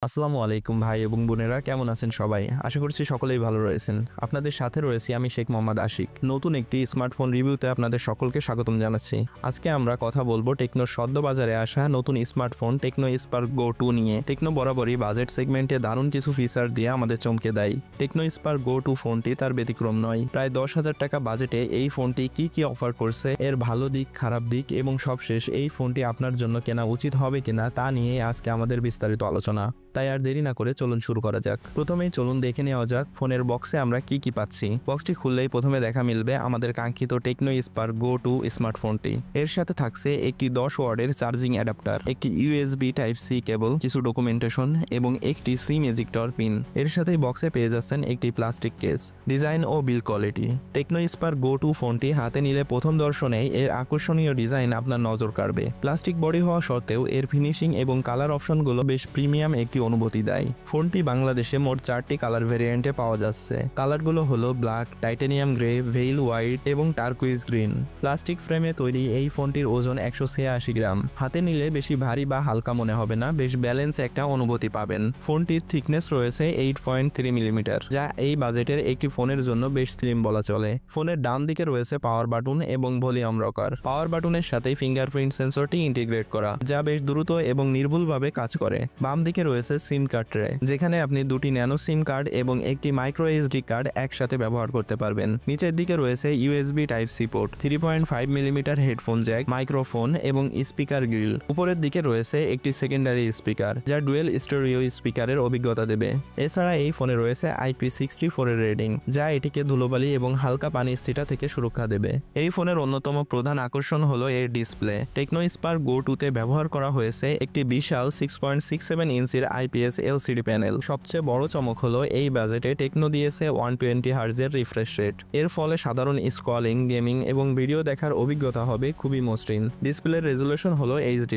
আসসালামু আলাইকুম ভাই এবং বোনেরা, কেমন আছেন সবাই? আশা করছি সকলেই ভালো রয়েছেন। আপনাদের সাথে রয়েছি আমি শেখ মোহাম্মদ আশিক। নতুন একটি স্মার্টফোন রিভিউতে আপনাদের সকলকে স্বাগতম জানাচ্ছি। আজকে আমরা কথা বলবো টেকনোর সদ্য বাজারে আসা নতুন স্মার্টফোন টেকনো স্পার্ক গো 2 নিয়ে। টেকনো বরাবরই বাজেট সেগমেন্টে দারুণ কিছু ফিচার দিয়ে আমাদের চমকে দেয়। টেকনো স্পার্ক গো 2 ফোনটি তার ব্যতিক্রম নয়। প্রায় 10,000 টাকা বাজেটে এই ফোনটি কি অফার করছে, এর ভালো দিক, খারাপ দিক এবং সবশেষ এই ফোনটি আপনার জন্য কেনা উচিত হবে কিনা তা নিয়ে আজকে আমাদের বিস্তারিত আলোচনা। তাই আর দেরি না করে চলুন শুরু করা যাক। প্রথমেই চলুন দেখে নেওয়া যাক ফোনের বক্সে আমরা কি পাচ্ছি। বক্সটি খুললেই প্রথমে দেখা মিলবে আমাদের কাঙ্ক্ষিত টেকনো স্পার্ক গো 2 স্মার্টফোনটি। এর সাথে থাকছে একটি 10 ওয়াটের চার্জিং অ্যাডাপ্টার, একটি ইউএসবি টাইপ সি কেবল, কিছু ডকুমেন্টেশন এবং একটি সিম এজেক্টর পিন। এর সাথেই বক্সে পেয়ে যাচ্ছেন একটি প্লাস্টিক কেস। ডিজাইন ও বিল কোয়ালিটি। টেকনো স্পার্ক গো 2 ফোনটি হাতে নিলে প্রথম দর্শনেই এর আকর্ষণীয় ডিজাইন আপনার নজর কাড়বে। প্লাস্টিক বডি হওয়া সত্ত্বেও এর ফিনিশিং এবং কালার অপশনগুলো বেশ প্রিমিয়াম একটি অনুভূতি দেয়। ফোনটি বাংলাদেশে মোট 4টি কালার ভেরিয়েন্টে পাওয়া যাচ্ছে। কালারগুলো হলো black, titanium grey, veil white এবং টার্কুইজ গ্রিন। প্লাস্টিক ফ্রেমে তৈরি এই ফোনটির ওজন 186 গ্রাম। হাতে নিলে বেশি ভারী বা হালকা মনে হবে না, বেশ ব্যালেন্স একটা অনুভূতি পাবেন। ফোনটির থিকনেস রয়েছে 8.3 মিলিমিটার, যা এই বাজেটের একটি ফোনের জন্য বেশ স্লিম বলা চলে। ফোনের ডান দিকে রয়েছে পাওয়ার বাটন এবং ভলিউম রকার। পাওয়ার বাটনের সাথে ফিঙ্গারপ্রিন্ট সেন্সরটি ইন্টিগ্রেট করা, যা বেশ দ্রুত এবং নির্ভুলভাবে কাজ করে। বাম দিকে রয়েছে সিম কার্ড ট্রে, যেখানে আপনি দুটি ন্যানো সিম কার্ড এবং একটি মাইক্রো এসডি কার্ড একসাথে ব্যবহার করতে পারবেন। নিচের দিকে রয়েছে USB type C port, 3.5 millimetre headphone jack, microphone এবং স্পিকার গ্রিল। উপরের দিকে রয়েছে একটি সেকেন্ডারি স্পিকার, যা ডুয়েল স্টেরিও স্পিকারের অভিজ্ঞতা দেবে। এছাড়া এই ফোনে রয়েছে IP64 এর রেটিং, যা এটিকে ধুলোবালি এবং হালকা পানির ছিটা থেকে সুরক্ষা দেবে। এই ফোনের অন্যতম প্রধান আকর্ষণ হলো এর ডিসপ্লে। টেকনো স্পার্ক গো 2 তে ব্যবহার করা হয়েছে একটি বিশাল 6.67 ইঞ্চির IPS LCD প্যানেল। সবচেয়ে বড় চমক হলো এই বাজেটে টেকনো দিয়েছে 120 হার্জের রিফ্রেশ রেট। এর ফলে সাধারণ স্ক্রলিং, গেমিং এবং ভিডিও দেখার অভিজ্ঞতা হবে খুবই মসৃণ। ডিসপ্লের রেজুলেশন হলো HD+,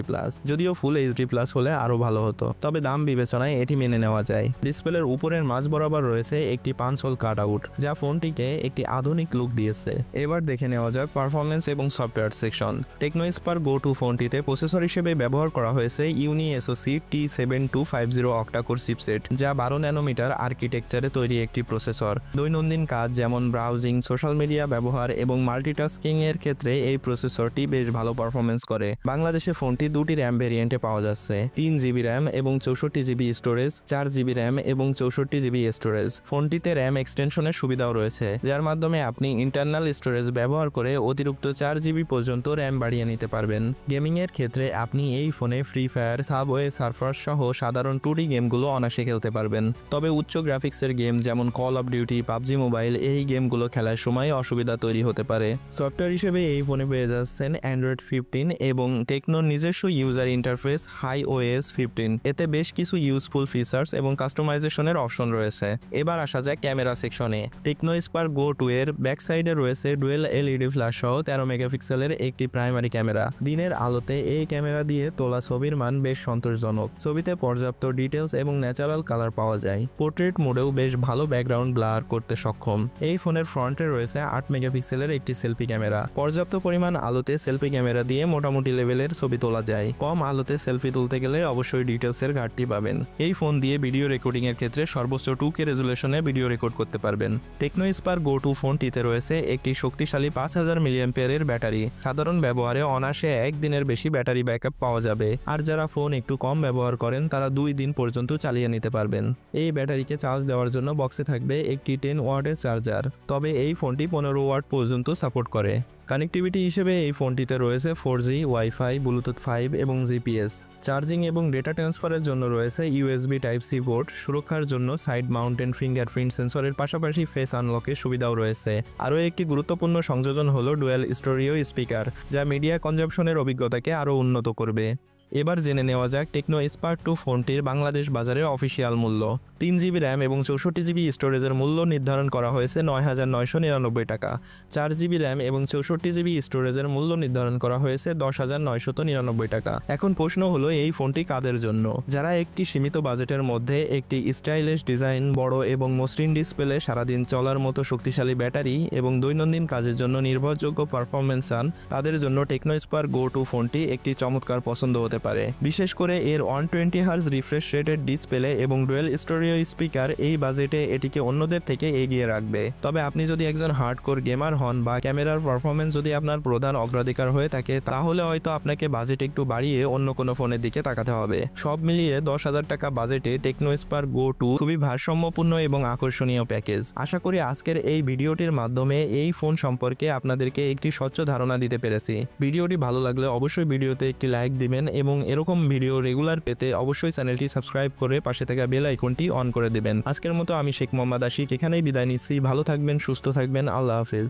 যদিও ফুল HD+ হলে আরো ভালো হতো, তবে দাম বিবেচনায় এটি মেনে নেওয়া যায়। ডিসপ্লের উপরের মাঝ বরাবর রয়েছে একটি পাঞ্চ হোল কাট আউট, যা ফোনটিকে একটি আধুনিক লুক দিয়েছে। এবার দেখে নেওয়া যাক পারফরমেন্স এবং সফটওয়্যার সেকশন। টেকনো স্পার্ক গো 2 ফোনটিতে প্রসেসর হিসেবে ব্যবহার করা হয়েছে ইউনি SoC T7250 অক্টা-কোর চিপসেট, যা 12 ন্যানোমিটার আর্কিটেকচারে তৈরি একটি প্রসেসর। দৈনন্দিন কাজ যেমন ব্রাউজিং, সোশ্যাল মিডিয়া ব্যবহার এবং মাল্টিটাস্কিং এর ক্ষেত্রে এই প্রসেসরটি বেশ ভালো পারফরমেন্স করে। বাংলাদেশে ফোনটি দুটি র্যাম ভেরিয়েন্টে পাওয়া যাচ্ছে, 3GB র্যাম এবং 64GB স্টোরেজ, 4GB র্যাম এবং 64GB স্টোরেজ। ফোনটিতে র্যাম এক্সটেনশনের সুবিধাও রয়েছে, যার মাধ্যমে আপনি ইন্টারনাল স্টোরেজ ব্যবহার করে অতিরিক্ত 4GB পর্যন্ত র্যাম বাড়িয়ে নিতে পারবেন। গেমিং এর ক্ষেত্রে আপনি এই ফোনে ফ্রি ফায়ার, সাবওয়ে সার্ফার সহ সাধারণ 2D গেমগুলো অনায়াসে খেলতে পারবেন। তবে উচ্চ গ্রাফিক্সের গেম যেমন call of duty, PUBG mobile এই গেমগুলো খেলার সময় অসুবিধা তৈরি হতে পারে। সফটওয়্যার হিসেবে এই ফোনে পেয়ে যাচ্ছেন Android 15 এবং টেকনোর নিজস্ব ইউজার ইন্টারফেস HiOS 15। এতে বেশ কিছু ইউজফুল ফিচার্স এবং কাস্টমাইজেশনের অপশন রয়েছে। এবার আসা যায় ক্যামেরা সেকশনে। টেকনো স্পার্ক গো 2 এর ব্যাক সাইডে রয়েছে ডুয়েল LED ফ্ল্যাশ সহ 13 মেগাপিক্সেলের একটি প্রাইমারি ক্যামেরা। দিনের আলোতে এই ক্যামেরা দিয়ে তোলা ছবির মান বেশ সন্তোষজনক। ছবিতে পর্যাপ্ত ডিটেলস এবং ন্যাচারাল কালার পাওয়া যায়। পোর্ট্রেট মোডেও বেশ ভালো ব্যাকগ্রাউন্ড ব্লার করতে সক্ষম। এই ফোনের ফ্রন্টে রয়েছে 8 মেগাপিক্সেলের একটি সেলফি ক্যামেরা। পর্যাপ্ত পরিমাণ আলোতে সেলফি ক্যামেরা দিয়ে মোটামুটি লেভেলের ছবি তোলা যায়। কম আলোতে সেলফি তুলতে গেলে অবশ্যই ডিটেলসের ঘাটতি পাবেন। এই ফোন দিয়ে ভিডিও রেকর্ডিং এর ক্ষেত্রে সর্বোচ্চ 2K রেজুলেশনে ভিডিও রেকর্ড করতে পারবেন। টেকনো স্পার্ক গো 2 ফোনটিতে রয়েছে একটি শক্তিশালী 5000 মিলিঅ্যাম্পিয়ারের ব্যাটারি। সাধারণ ব্যবহারে অনায়াসে একদিনের বেশি ব্যাটারি ব্যাকআপ পাওয়া যাবে। আর যারা ফোন একটু কম ব্যবহার করেন তারা 2 দিন পর্যন্ত চালিয়ে নিতে পারবেন। এই ব্যাটারিকে চার্জ দেওয়ার জন্য বক্সে থাকবে একটি 10 ওয়াটের চার্জার, তবে এই ফোনটি 15 ওয়াট পর্যন্ত সাপোর্ট করে। কানেক্টিভিটি হিসেবে এই ফোনটিতে রয়েছে 4G, ওয়াইফাই, ব্লুটুথ 5 এবং GPS। চার্জিং এবং ডেটা ট্রান্সফারের জন্য রয়েছে USB টাইপ সি পোর্ট। সুরক্ষার জন্য সাইড মাউন্টেন ফিঙ্গারপ্রিন্ট সেন্সরের পাশাপাশি ফেস আনলকের সুবিধাও রয়েছে। আরও একটি গুরুত্বপূর্ণ সংযোজন হলো ডুয়েল স্টেরিও স্পিকার, যা মিডিয়া কনজাম্পশনের অভিজ্ঞতাকে আরও উন্নত করবে। এবার জেনে নেওয়া যাক টেকনো স্পার্ক 2 ফোনটির বাংলাদেশ বাজারে অফিসিয়াল মূল্য। 3GB র্যাম এবং 64GB স্টোরেজের মূল্য নির্ধারণ করা হয়েছে 9,999 টাকা। 4GB র্যাম এবং 64GB স্টোরেজের মূল্য নির্ধারণ করা হয়েছে 10,999 টাকা। এখন প্রশ্ন হলো এই ফোনটি কাদের জন্য? যারা একটি সীমিত বাজেটের মধ্যে একটি স্টাইলিশ ডিজাইন, বড় এবং মসৃণ ডিসপ্লে, সারাদিন চলার মতো শক্তিশালী ব্যাটারি এবং দৈনন্দিন কাজের জন্য নির্ভরযোগ্য পারফরমেন্স চান, তাদের জন্য টেকনো স্পার্ক গো 2 ফোনটি একটি চমৎকার পছন্দ হতে পারে। বিশেষ করে এর 120 হার্জ রিফ্রেশ রেটের ডিসপ্লে এবং ডুয়েল স্টোরিও স্পিকার এই বাজেটে এটিকে অন্যদের থেকে এগিয়ে রাখবে। তবে আপনি যদি একজন হার্ডকোর গেমার হন বা ক্যামেরার পারফরমেন্স যদি আপনার প্রধান অগ্রাধিকার হয়ে থাকে, তাহলে হয়তো আপনাকে বাজেট একটু বাড়িয়ে অন্য কোনো ফোনের দিকে তাকাতে হবে। সব মিলিয়ে 10,000 টাকা বাজেটে টেকনো স্পার্ক গো 2 খুবই ভারসাম্যপূর্ণ এবং আকর্ষণীয় প্যাকেজ। আশা করি আজকের এই ভিডিওটির মাধ্যমে এই ফোন সম্পর্কে আপনাদেরকে একটি স্বচ্ছ ধারণা দিতে পেরেছি। ভিডিওটি ভালো লাগলে অবশ্যই ভিডিওতে একটি লাইক দিবেন এবং এরকম ভিডিও রেগুলার পেতে অবশ্যই চ্যানেলটি সাবস্ক্রাইব করে পাশে থাকা বেল আইকনটি অন করে দেবেন। আজকের মতো আমি শেখ মোহাম্মদ আশিক এখানেই বিদায় নিচ্ছি। ভালো থাকবেন, সুস্থ থাকবেন, আল্লাহ হাফেজ।